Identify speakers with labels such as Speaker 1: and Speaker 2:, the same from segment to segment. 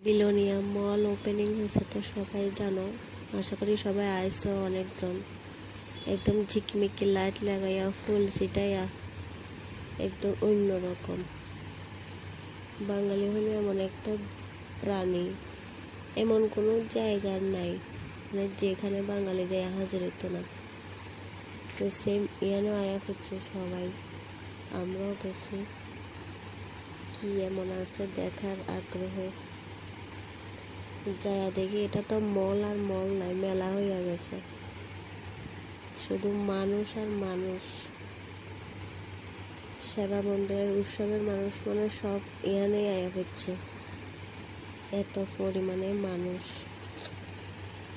Speaker 1: বিলোনিয়া মল opening হয়েছে তো সবাই জানো, আশা করি সবাই আইসো। অনেকজন একদম ঝিকমিকি লাইট লাগাইয়া ফুল ছিটাইয়া একদম অন্যরকম। বাঙালি হলো এমন একটা প্রাণী, এমন কোনো জায়গার নাই মানে যেখানে বাঙালি যায় হাজির হতো না। তো সেম ইয়ানো আয়া হচ্ছে সবাই, আমরাও গেছি। কি এমন আছে দেখার আগ্রহে যায়া দেখি, এটা তো মল আর মল নাই, মেলা হইয়া গেছে, শুধু মানুষ আর মানুষ। সেবা মন্দিরের উৎসবের মানুষ মানে সব ইয়ানেই আয়া হচ্ছে, এত পরিমাণে মানুষ।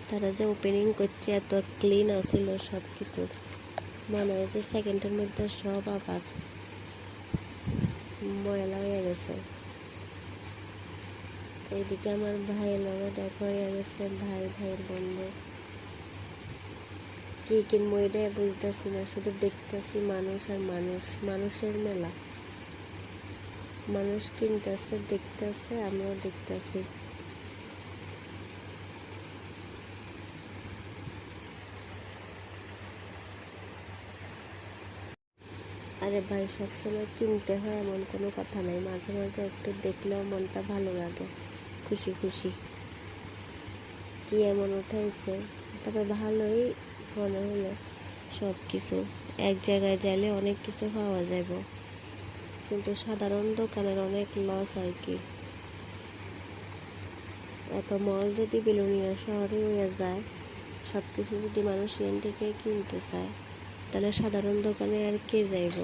Speaker 1: তারা যে ওপেনিং করছে এত ক্লিন আছিল সব কিছু, মনে হয় যে সেকেন্ডের মধ্যে সব আবার ময়লা হয়ে গেছে। এইদিকে আমার ভাইয়ের লগে দেখা হয়ে গেছে, ভাইয়ের বন্ধু। কি কিনবো এটাই বুঝতেছি না, শুধু দেখতেছি মানুষ আর মানুষ, মানুষের মেলা। মানুষ কিনতেছে, দেখতেছে, আমরাও দেখতেছি। আরে ভাই, সবসময় কিনতে হয় এমন কোনো কথা নাই, মাঝে মাঝে একটু দেখলেও মনটা ভালো লাগে, খুশি খুশি। কি এমন উঠাইছে, তবে ভালোই মনে হলো। সব কিছু এক জায়গায় যাইলে অনেক কিছু পাওয়া যাব, কিন্তু সাধারণ দোকানের অনেক লস আর কি। এত মল যদি বিলোনিয়া শহরে হয়ে যায়, সব কিছু যদি মানুষ এখান থেকে কিনতে চায়, তাহলে সাধারণ দোকানে আর কে যাইব?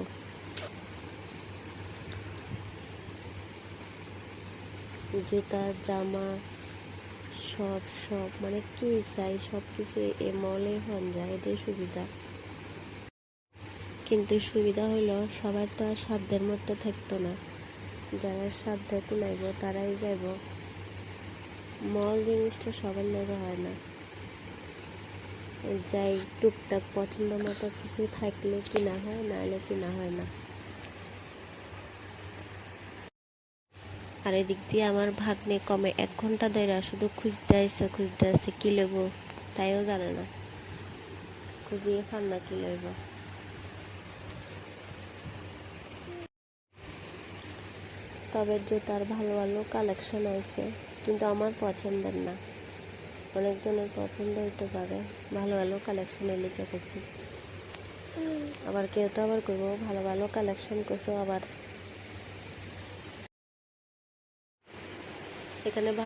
Speaker 1: জুতা জামা সব সব মানে কি চাই সব কিছু এ মলে হন যায়, এটাই সুবিধা। কিন্তু সুবিধা হইলো সবার তো আর সাধ্যের মধ্যে থাকতো না, যারা সাধ্যে কুলাইব তারাই যাইব। মল জিনিসটা সবার লেগে হয় না, যাই টুকটাক পছন্দ মতো কিছু থাকলে কিনা হয়, নাহলে কিনা হয় না। আর এদিক দিয়ে আমার ভাগ্নে কমে 1 ঘন্টা ধরে শুধু খুঁজতে আসছে কি লইব, তাইও জানে না, খুঁজিয়ে পান না কি লইব। তবে জুতার ভালো ভালো কালেকশন আছে, কিন্তু আমার পছন্দের না। অনেকজনের পছন্দ হইতে পারে, ভালো ভালো কালেকশনের লিখে করছি। আবার কেউ তো আবার করবো ভালো ভালো কালেকশন করছো আবার এখানে